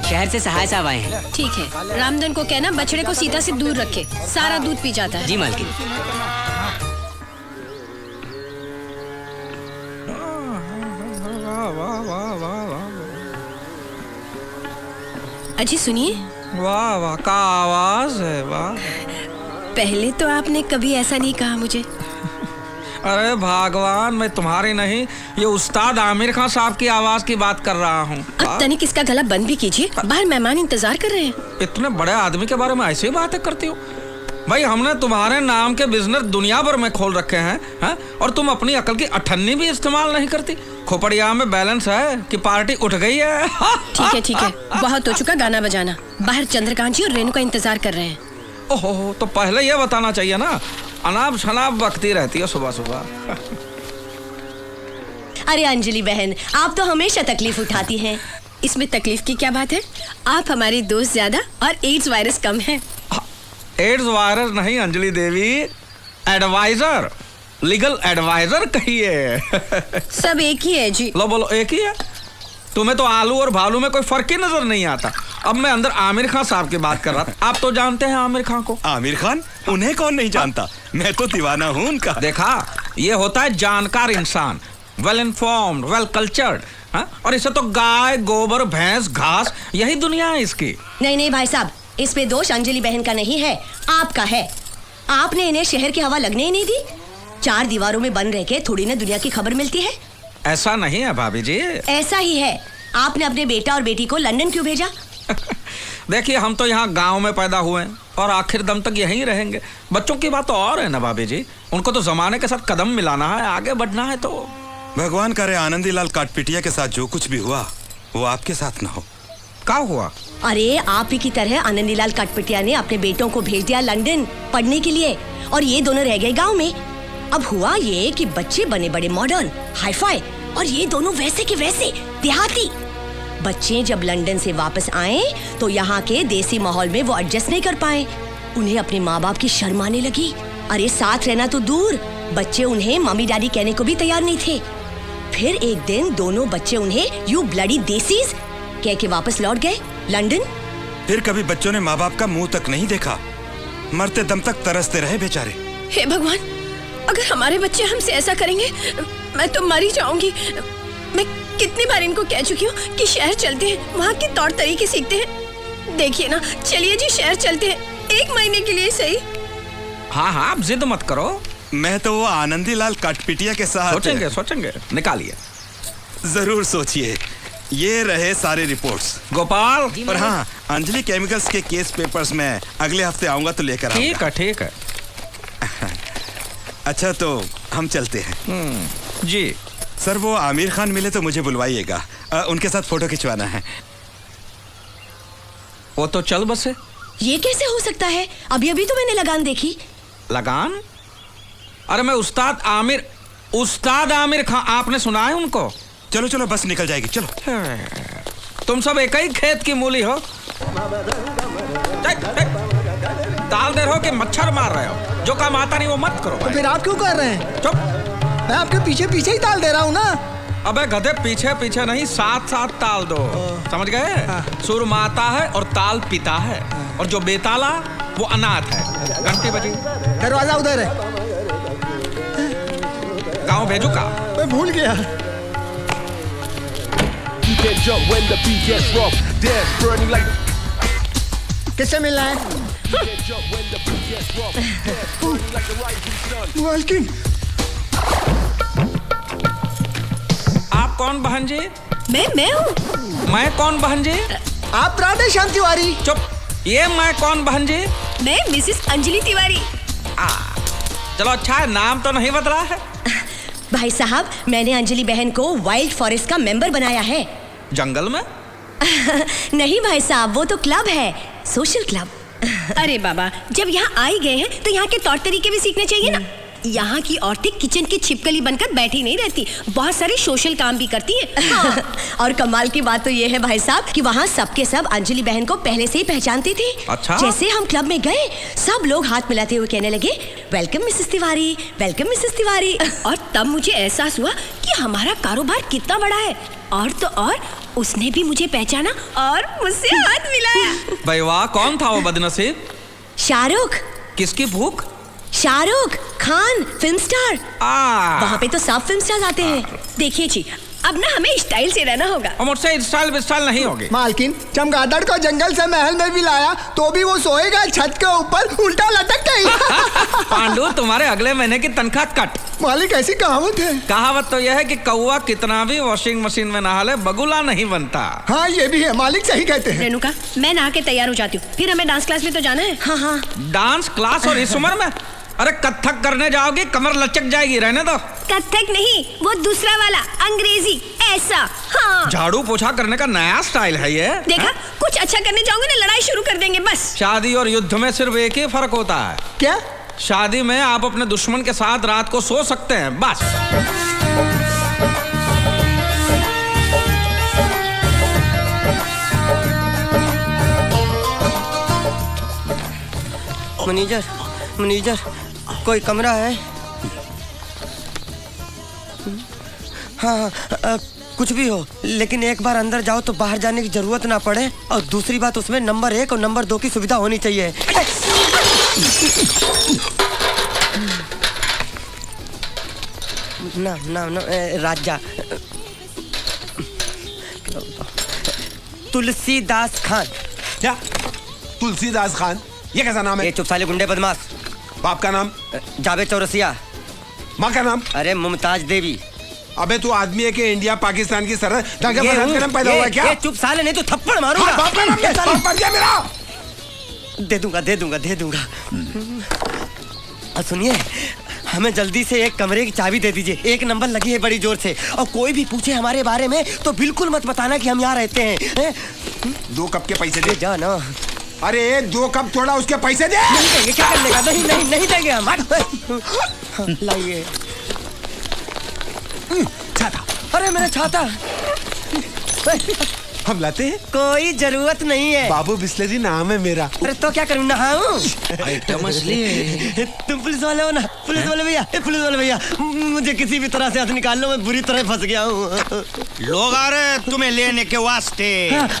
शहर से सहाय साहब आए हैं। ठीक है, रामधन को कहना बछड़े को सीता से दूर रखे, सारा दूध पी जाता है। जी मालकिन। अजी सुनिए। वाह वाह का आवाज है, वाह। पहले तो आपने कभी ऐसा नहीं कहा मुझे। अरे भगवान, मैं तुम्हारी नहीं, ये उस्ताद आमिर खान साहब की आवाज की बात कर रहा हूँ। अब तनिक इसका गला बंद भी कीजिए, बाहर मेहमान इंतजार कर रहे हैं। इतने बड़े आदमी के बारे में ऐसी बातें करती हो? भाई हमने तुम्हारे नाम के बिजनेस दुनिया भर में खोल रखे हैं, और तुम अपनी अकल की अठन्नी भी इस्तेमाल नहीं करती। खोपड़िया में बैलेंस है कि पार्टी उठ गई है। ठीक है, बहुत हो चुका गाना बजाना। बाहर चंद्रकांत जी और रेणु का इंतजार कर रहे हैं। ओहो, तो पहले ये बताना चाहिए ना, अनाप शनाप बकती रहती है सुबह सुबह। अरे अंजलि बहन, आप तो हमेशा तकलीफ उठाती हैं। इसमें तकलीफ की क्या बात है? आप हमारी दोस्त ज्यादा और एड्स वायरस कम है। एड्स वायरस नहीं अंजलि देवी, एडवाइजर, लीगल एडवाइजर कहिए। सब एक ही है जी। लो बोलो, एक ही है? तुम्हें तो आलू और भालू में कोई फर्क ही नजर नहीं आता। अब मैं अंदर आमिर खान साहब की बात कर रहा था। आप तो जानते हैं आमिर खान को। आमिर खान? उन्हें कौन नहीं जानता, मैं तो दीवाना हूँ उनका। देखा, ये होता है जानकार इंसान, वेल इन्फॉर्म्ड, वेल कल्चर्ड। और इसे तो गाय, गोबर, भैंस, घास, यही दुनिया है इसकी। नहीं भाई साहब, इसमें दोष अंजलि बहन का नहीं है, आपका है। आपने इन्हें शहर की हवा लगने ही नहीं दी। 4 दीवारों में बंद रह के थोड़ी ना दुनिया की खबर मिलती है। ऐसा नहीं है भाभी जी। ऐसा ही है। आपने अपने बेटा और बेटी को लंदन क्यों भेजा? देखिए, हम तो यहाँ गांव में पैदा हुए हैं और आखिर दम तक यहीं रहेंगे। बच्चों की बात तो और है ना भाभी जी, उनको तो जमाने के साथ कदम मिलाना है, आगे बढ़ना है। तो भगवान करे आनंदीलाल काटपिटिया के साथ जो कुछ भी हुआ वो आपके साथ ना हो। क्या हुआ? अरे आप ही की तरह आनंदीलाल काटपिटिया ने अपने बेटों को भेज दिया लंदन पढ़ने के लिए, और ये दोनों रह गए गाँव में। अब हुआ ये कि बच्चे बने बड़े मॉडर्न, हाईफाई, और ये दोनों वैसे के वैसे देहाती। बच्चे जब लंदन से वापस आए तो यहाँ के देसी माहौल में वो एडजस्ट नहीं कर पाए। उन्हें अपने माँ बाप की शर्म आने लगी। अरे साथ रहना तो दूर, बच्चे उन्हें मम्मी डैडी कहने को भी तैयार नहीं थे। फिर एक दिन दोनों बच्चे उन्हें यू ब्लडी देसीज कह के वापस लौट गए लंदन। फिर कभी बच्चों ने माँ बाप का मुंह तक नहीं देखा, मरते दम तक तरसते रहे बेचारे। हे भगवान, अगर हमारे बच्चे हमसे ऐसा करेंगे मैं तो मर ही जाऊंगी। मैं कितनी बार इनको कह चुकी हूँ कि शहर चलते हैं, वहाँ के तौर तरीके सीखते हैं। देखिए ना, चलिए जी शहर चलते हैं, 1 महीने के लिए सही। हाँ, आप जिद मत करो। मैं तो वो आनंदीलाल काटपिटिया के साथ सोचेंगे, निकालिए। जरूर सोचिए। ये रहे सारे रिपोर्ट्स। गोपाल। और हाँ, अंजलि केमिकल्स के केस पेपर्स में अगले हफ्ते आऊंगा तो लेकर आऊंगा। ठीक है। अच्छा, तो हम चलते हैं। जी सर, वो आमिर खान मिले तो मुझे बुलवाइएगा, उनके साथ फोटो खिंचवाना है। वो तो चल बसे। ये कैसे हो सकता है? अभी अभी तो मैंने लगान देखी। लगान? अरे मैं उस्ताद आमिर खान, आपने सुना है उनको? चलो बस निकल जाएगी, चलो। तुम सब एक ही खेत की मूली हो। ताल दे रहे हो कि मच्छर मार रहे हो? जो काम आता नहीं वो मत करो। तो फिर आप क्यों कर रहे हैं? चुप। मैं आपके पीछे पीछे ही ताल दे रहा हूँ ना। अबे गधे, पीछे पीछे नहीं, साथ साथ ताल दो। समझ गए? सुर माता है और ताल पिता है, और जो बेताला वो अनाथ है। घंटी बजी। दरवाजा उधर है। गाँव भेजू का? मैं भूल गया। किससे मिलना है? मालकिन। आप कौन बहन जी? मैं हूँ। मैं कौन बहन जी? आप राधे श्याम तिवारी। चुप। ये मैं कौन बहन जी? मैं मिसेस अंजलि तिवारी। चलो अच्छा है, नाम तो नहीं बदला है। भाई साहब, मैंने अंजलि बहन को वाइल्ड फॉरेस्ट का मेंबर बनाया है। जंगल में? नहीं भाई साहब, वो तो क्लब है, सोशल क्लब। अरे बाबा, जब यहाँ आ ही गए हैं तो यहाँ के तौर तरीके भी सीखने चाहिए ना। यहाँ की औरतें किचन की छिपकली बनकर बैठी नहीं रहती, बहुत सारे सोशल काम भी करती है। हाँ। और कमाल की बात तो ये है भाई साहब कि वहाँ सबके सब अंजलि बहन को पहले से ही पहचानते थे। अच्छा? जैसे हम क्लब में गए, सब लोग हाथ मिलाते हुए कहने लगे, welcome Mrs Tiwari, welcome Mrs Tiwari. और तब मुझे एहसास हुआ कि हमारा कारोबार कितना बड़ा है। और तो और उसने भी मुझे पहचाना और मुझसे हाथ मिलाया। भाई वाह, कौन था वो बदनसीब? शाहरुख। किसकी भूख? Shahrukh Khan, film star. वहाँ पे तो सब फिल्म स्टार आते हैं। देखिए जी, अब ना हमें स्टाइल से रहना होगा। और मुझसे स्टाइल विस्टाइल नहीं होगी। मालकिन, चमगादड़ को जंगल से महल में भी लाया तो भी वो सोएगा छत के ऊपर उल्टा लटक के। पांडु, तुम्हारे अगले महीने की तनख्वाह कट। मालिक, ऐसी कहावत है। कहावत तो यह है कि कौवा कितना भी वॉशिंग मशीन में नहा ले, बगुला नहीं बनता। हाँ, ये भी है, मालिक सही कहते हैं। रेणुका, मैं नहा के तैयार हो जाती हूँ, फिर हमें डांस क्लास में तो जाना है। हाँ हाँ। डांस क्लास और इस उम्र में? अरे कथक करने जाओगे, कमर लचक जाएगी, रहने दो। कथक नहीं, वो दूसरा वाला अंग्रेजी ऐसा। हाँ। झाड़ू पोछा करने का नया स्टाइल है ये। देखा, कुछ अच्छा करने जाओगे ना लड़ाई शुरू कर देंगे बस। शादी और युद्ध में सिर्फ एक ही फर्क होता है। क्या? शादी में आप अपने दुश्मन के साथ रात को सो सकते हैं, बस। मैनेजर, कोई कमरा है? हाँ, कुछ भी हो, लेकिन एक बार अंदर जाओ तो बाहर जाने की जरूरत ना पड़े। और दूसरी बात, उसमें नंबर 1 और नंबर 2 की सुविधा होनी चाहिए। ना राजा तुलसीदास खान। क्या? तुलसीदास खान? ये कैसा नाम है? ये चुप साले गुंडे बदमाश। बाप का नाम? जावेद चौरसिया। माँ का नाम? अरे मुमताज देवी। अबे तू आदमी है कि इंडिया पाकिस्तान की सरहद ढंग का नाम पैदा हुआ है क्या? ये चुप साले, नहीं तो थप्पड़ मारूंगा। हाँ, बाप का नाम क्या? बाप मर गया मेरा। दे दूंगा। और सुनिए, हमें जल्दी से एक कमरे की चाबी दे दीजिए। एक नंबर लगी है बड़ी जोर से, और कोई भी पूछे हमारे बारे में तो बिल्कुल मत बताना कि हम यहाँ रहते हैं। 2 कप के पैसे दे। जा ना। अरे 2 कप थोड़ा उसके पैसे दे। नहीं देंगे, क्या कर लेगा? नहीं देंगे हम। लाइए छाता। अरे मेरा छाता। हम लाते हैं। कोई जरूरत नहीं है। बाबू बिस्लरी नाम है मेरा। अरे तो क्या करूँ, नहाऊं? मछली है। तुम पुलिस वाले हो ना? पुलिस वाले भैया, मुझे किसी भी तरह से हाथ निकाल लो, मैं बुरी तरह फंस गया हूँ। लोग आ रहे हैं तुम्हें लेने के वास्ते।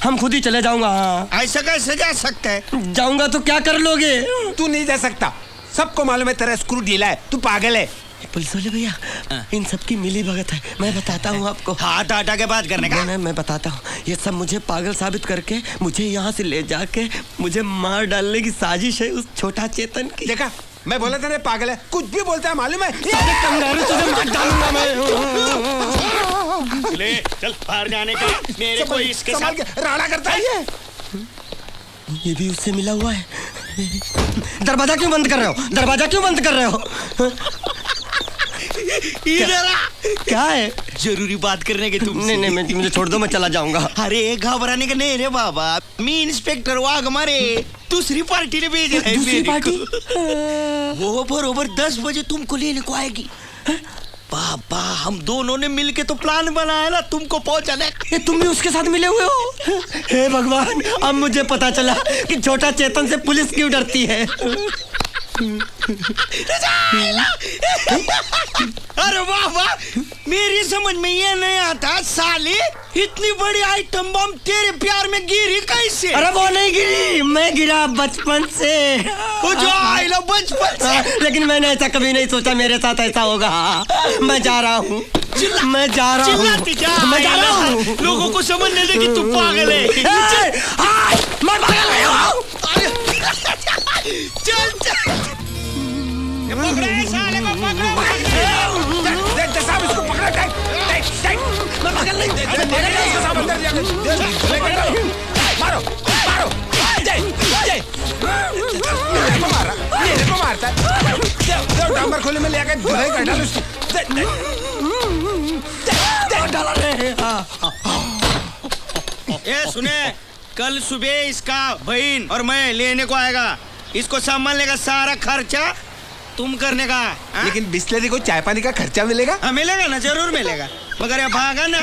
हम खुद ही चले जाऊंगा। ऐसा कैसे जा सकते हैं? जाऊंगा तो क्या कर लोगे? तू नहीं जा सकता, सबको मालूम है तेरा स्क्रू ढीला है, तू पागल है। पुलिस वाले भैया, इन सब की मिली भगत है, मैं बताता हूँ आपको। हाथ हटा के बात करने का। नहीं, मैं बताता हूँ। ये सब मुझे पागल साबित करके मुझे यहाँ से ले जाके मुझे मार डालने की साजिश है उस छोटा चेतन की। देखा, मैं बोला था ना पागल है, कुछ भी बोलता है मालूम है। तुझे मार डालूंगा मैं। ले चल बाहर जाने का। मेरे को इसके साथ राड़ा करता है ये भी उससे मिला हुआ है। दरवाजा क्यों बंद कर रहे हो? इधर आ। क्या है? जरूरी बात करने के तुम। नहीं, मुझे छोड़ दो, मैं चला जाऊंगा। अरे घबराने का नहीं रे बाबा, मैं इंस्पेक्टर वाघ मारे दूसरी पार्टी ने भेजा है। दूसरी पार्टी? वो बरोबर 10 बजे तुमको लेने को आएगी। बाबा, हम दोनों ने मिलके तो प्लान बनाया ना तुमको पहुंचाने। ये तुम भी उसके साथ मिले हुए हो? हे भगवान, अब मुझे पता चला कि छोटा चेतन से पुलिस क्यों डरती है। अरे वाह वाह, मेरी समझ में ये नहीं आता साले, इतनी बड़ी आइटम बम तेरे प्यार में गिरी कैसे? अरे वो नहीं गिरी, मैं गिरा बचपन से। वो जो आइला बचपन से। लेकिन मैंने ऐसा कभी नहीं सोचा मेरे साथ ऐसा होगा। मैं जा रहा हूँ। लोगों को समझने दे कि तू पागल है। मैं पागल नहीं हूँ। चल पकड़े साले को, पकड़ो। इसको पकड़ा। मैं पागल नहीं। मारो। मेरे को मारता है। डांबर खोले में ले आकर धुलाई कर डाल उसको। ये सुने, कल सुबह इसका बहन और मैं लेने को आएगा। इसको संभालने का सारा खर्चा तुम करने का हाँ? लेकिन बिस्लरी को चाय पानी का खर्चा मिलेगा? हाँ मिलेगा ना, जरूर मिलेगा। मगर ये भागा ना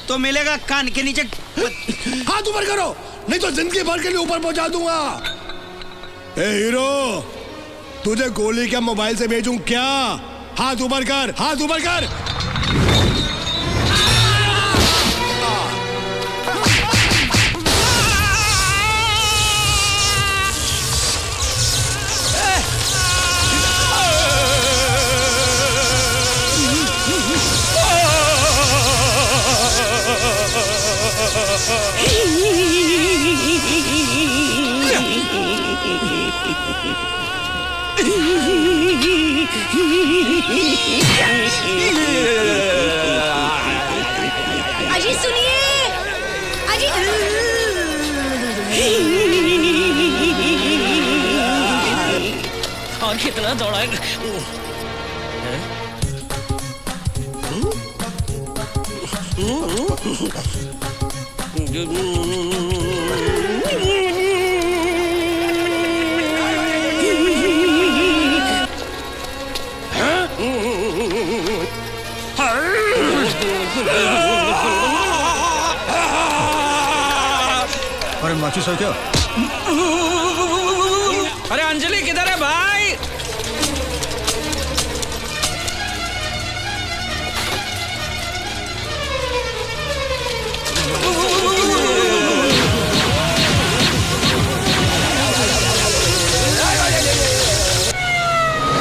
तो मिलेगा कान के नीचे। हाथ ऊपर करो, नहीं तो जिंदगी भर के लिए ऊपर पहुंचा दूंगा। ए हीरो, तुझे गोली क्या मोबाइल से भेजूं क्या? हाथ ऊपर कर, हाथ ऊपर कर। अजी सुनिए, अजी और कितना दौड़ाएगा? अरे माचिस है क्या?